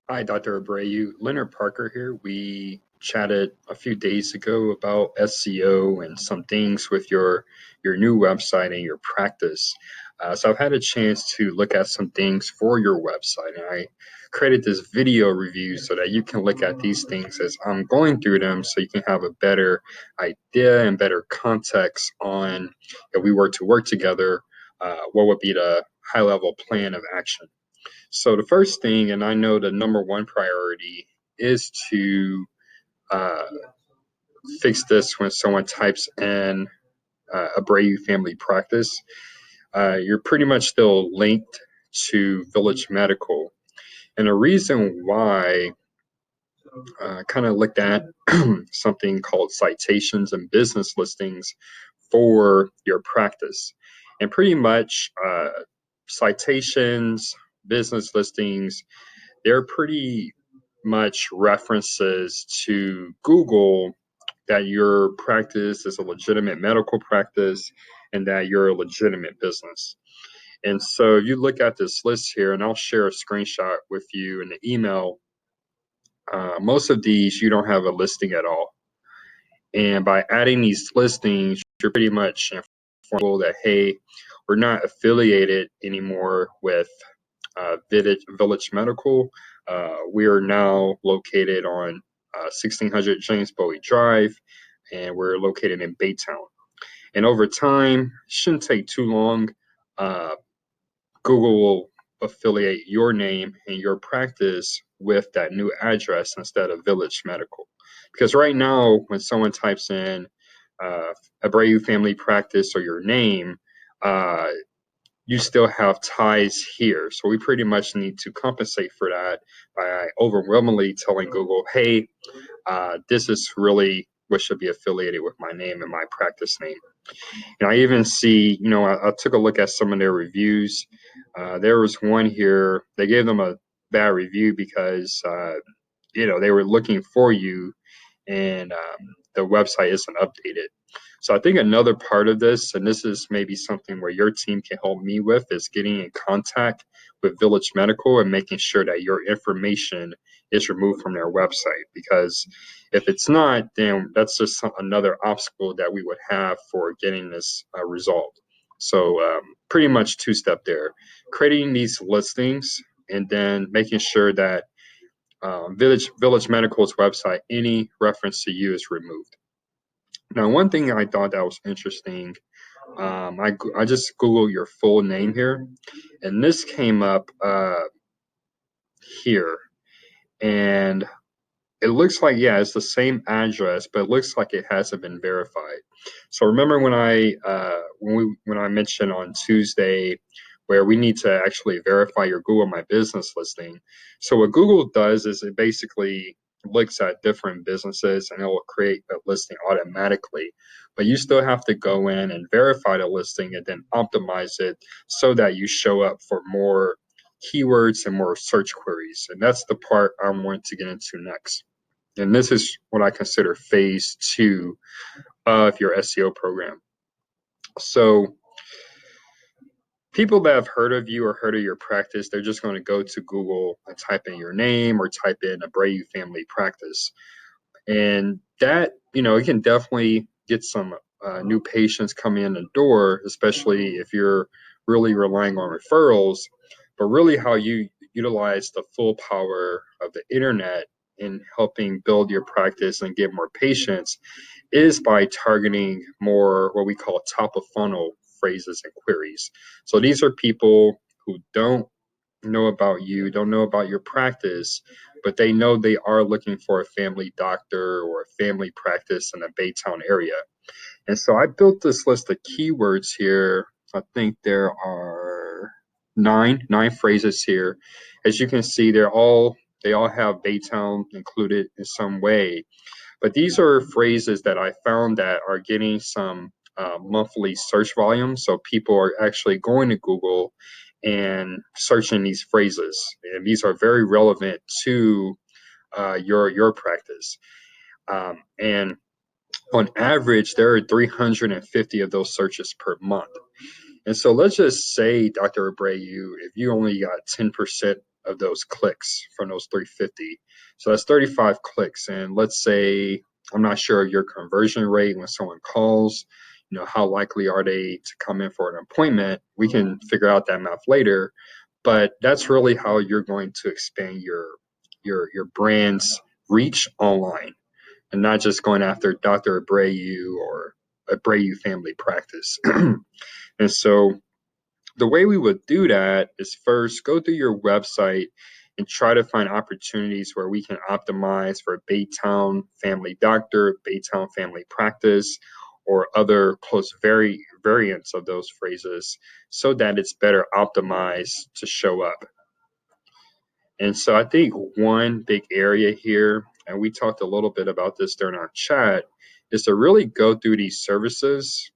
Hi, Dr. Abreu. Leonard Parker here. We chatted a few days ago about SEO and some things with your new website and your practice. So I've had a chance to look at some things for your website, and I created this video review so that you can look at these things as I'm going through them, so you can have a better idea and better context on if we were to work together, what would be the high-level plan of action. So the first thing, and I know the number one priority, is to uh, fix this when someone types in a Abreu family practice. You're pretty much still linked to Village Medical. And the reason why I kind of looked at something called citations and business listings for your practice. And pretty much citations, business listings, they're pretty much references to Google that your practice is a legitimate medical practice and that you're a legitimate business. And so you look at this list here, and I'll share a screenshot with you in the email. Most of these, you don't have a listing at all. And by adding these listings, you're pretty much informing that, hey, we're not affiliated anymore with Village Medical. We are now located on 1600 James Bowie Drive, and we're located in Baytown. And over time, shouldn't take too long, uh, Google will affiliate your name and your practice with that new address instead of Village Medical. Because right now, when someone types in Abreu Family Practice or your name, uh, you still have ties here. So we pretty much need to compensate for that by overwhelmingly telling Google, hey, this is really what should be affiliated with my name and my practice name. And I even see, I took a look at some of their reviews. There was one here, they gave them a bad review because, they were looking for you and the website isn't updated. So I think another part of this, and this is maybe something where your team can help me with, is getting in contact with Village Medical and making sure that your information is removed from their website. Because if it's not, then that's just another obstacle that we would have for getting this resolved. So pretty much two-step there, creating these listings and then making sure that Village Medical's website, any reference to you is removed. Now, one thing I thought that was interesting, I just Googled your full name here, and this came up here, and it looks like, yeah, it's the same address, but it looks like it hasn't been verified. So remember when I mentioned on Tuesday where we need to actually verify your Google My Business listing. So what Google does is it basically looks at different businesses and it will create a listing automatically. But you still have to go in and verify the listing and then optimize it so that you show up for more keywords and more search queries. And that's the part I'm going to get into next. And this is what I consider phase two of your SEO program. So people that have heard of you or heard of your practice, they're just going to go to Google and type in your name or type in Abreu Family Practice. And that, it can definitely get some new patients coming in the door, especially if you're really relying on referrals. But really how you utilize the full power of the internet in helping build your practice and get more patients is by targeting more what we call top of funnel phrases and queries. So these are people who don't know about you, don't know about your practice, but they know they are looking for a family doctor or a family practice in the Baytown area. And so I built this list of keywords here. I think there are nine phrases here. As you can see, they all have Baytown included in some way. But these are phrases that I found that are getting some monthly search volume. So people are actually going to Google and searching these phrases. And these are very relevant to your practice. And on average, there are 350 of those searches per month. And so let's just say, Dr. Abreu, if you only got 10% of those clicks from those 350. So that's 35 clicks. And let's say, I'm not sure of your conversion rate when someone calls, how likely are they to come in for an appointment? We can figure out that math later, but that's really how you're going to expand your brand's reach online, and not just going after Dr. Abreu or Abreu family practice. And so the way we would do that is first go through your website and try to find opportunities where we can optimize for Baytown family doctor, Baytown family practice, or other close variants of those phrases so that it's better optimized to show up. And so I think one big area here, and we talked a little bit about this during our chat, is to really go through these services.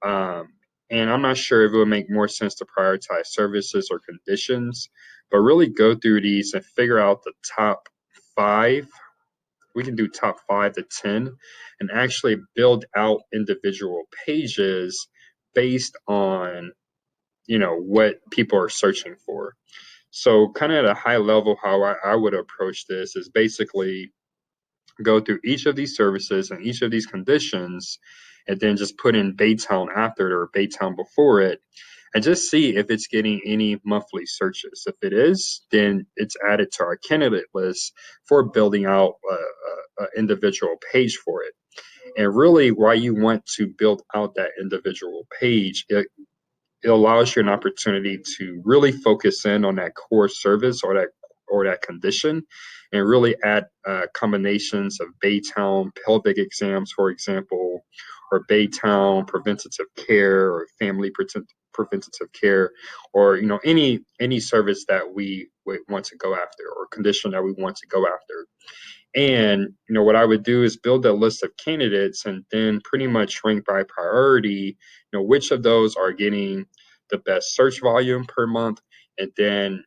And I'm not sure if it would make more sense to prioritize services or conditions, but really go through these and figure out the top 5. We can do top 5 to 10 and actually build out individual pages based on, what people are searching for. So kind of at a high level, how I would approach this is basically go through each of these services and each of these conditions, and then just put in Baytown after it or Baytown before it, and just see if it's getting any monthly searches. If it is, then it's added to our candidate list for building out an individual page for it. And really, why you want to build out that individual page, it allows you an opportunity to really focus in on that core service or that condition, and really add combinations of Baytown pelvic exams, for example, or Baytown preventative care or family preventative care, or any service that we want to go after or condition that we want to go after. And what I would do is build a list of candidates and then pretty much rank by priority, which of those are getting the best search volume per month. And then,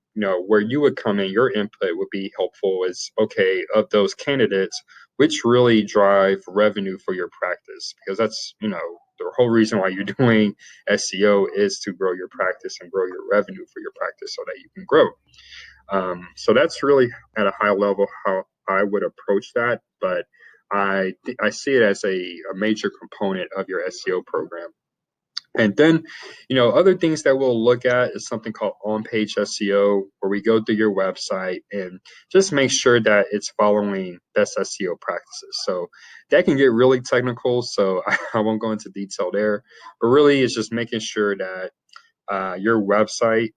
where you would come in, your input would be helpful is, okay, of those candidates, which really drive revenue for your practice? Because that's, the whole reason why you're doing SEO is to grow your practice and grow your revenue for your practice so that you can grow. So that's really at a high level how I would approach that, but I see it as a major component of your SEO program. And then, other things that we'll look at is something called on-page SEO, where we go through your website and just make sure that it's following best SEO practices. So that can get really technical, so I won't go into detail there, but really it's just making sure that your website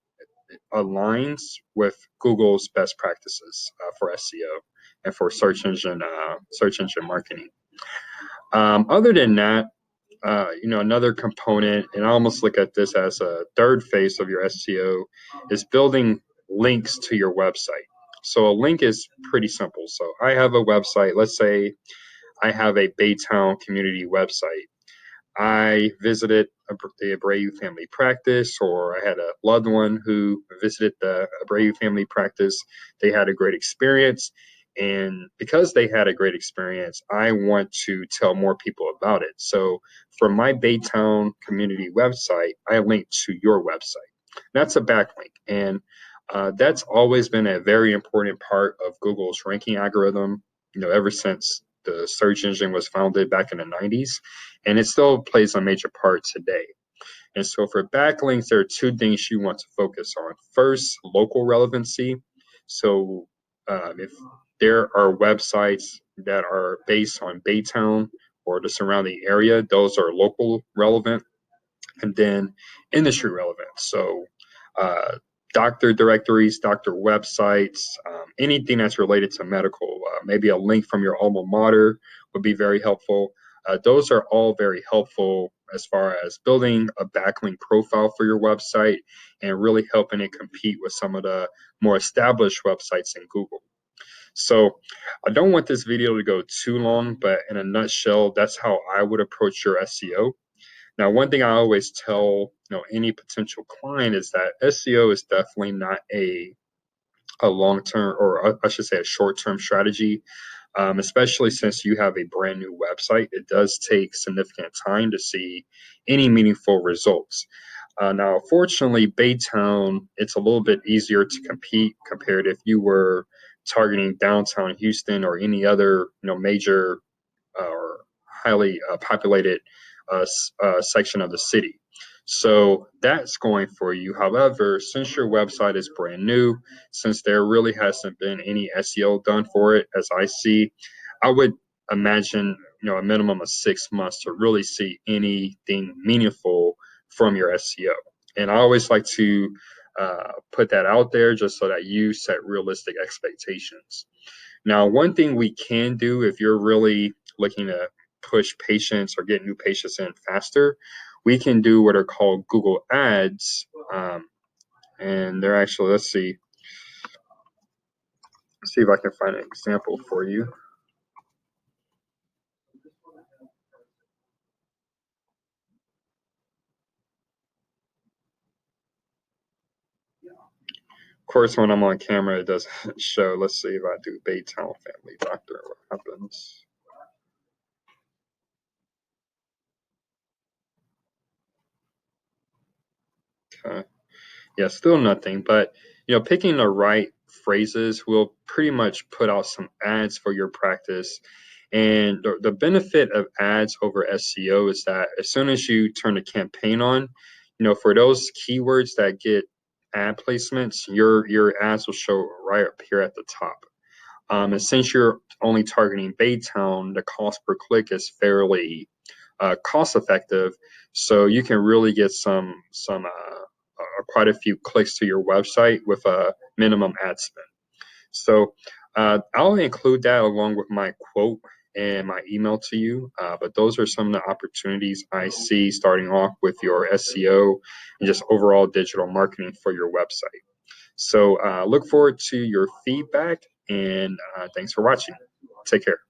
aligns with Google's best practices for SEO and for search engine marketing. Other than that, another component, and I almost look at this as a third phase of your SEO, is building links to your website. So a link is pretty simple. So I have a website. Let's say I have a Baytown community website. I visited the Abreu family practice, or I had a loved one who visited the Abreu family practice. They had a great experience. And because they had a great experience, I want to tell more people about it. So from my Baytown community website, I link to your website. That's a backlink. And that's always been a very important part of Google's ranking algorithm, ever since the search engine was founded back in the 90s, and it still plays a major part today. And so for backlinks, there are 2 things you want to focus on. First, local relevancy. So if there are websites that are based on Baytown or the surrounding area, those are local relevant. And then industry relevant. So doctor directories, doctor websites, anything that's related to medical, maybe a link from your alma mater would be very helpful. Those are all very helpful as far as building a backlink profile for your website and really helping it compete with some of the more established websites in Google. So I don't want this video to go too long, but in a nutshell, that's how I would approach your SEO. Now, one thing I always tell any potential client is that SEO is definitely not a long-term, or I should say a short-term strategy, especially since you have a brand new website. It does take significant time to see any meaningful results. Now, fortunately, Baytown, it's a little bit easier to compete compared if you were targeting downtown Houston or any other, major or highly populated section of the city. So that's going for you. However, since your website is brand new, since there really hasn't been any SEO done for it, as I see, I would imagine a minimum of 6 months to really see anything meaningful from your SEO. And I always like to put that out there just so that you set realistic expectations. Now, one thing we can do if you're really looking to push patients or get new patients in faster, we can do what are called Google Ads. And they're actually, let's see if I can find an example for you. Of course, when I'm on camera, it doesn't show. Let's see if I do Baytown Family Doctor, what happens. Okay. Yeah, still nothing. But picking the right phrases will pretty much put out some ads for your practice. And the benefit of ads over SEO is that as soon as you turn the campaign on, for those keywords that get ad placements, your ads will show right up here at the top. And since you're only targeting Baytown, the cost per click is fairly cost effective, so you can really get some quite a few clicks to your website with a minimum ad spend. So I'll include that along with my quote and my email to you. But those are some of the opportunities I see starting off with your SEO and just overall digital marketing for your website. So look forward to your feedback, and thanks for watching. Take care.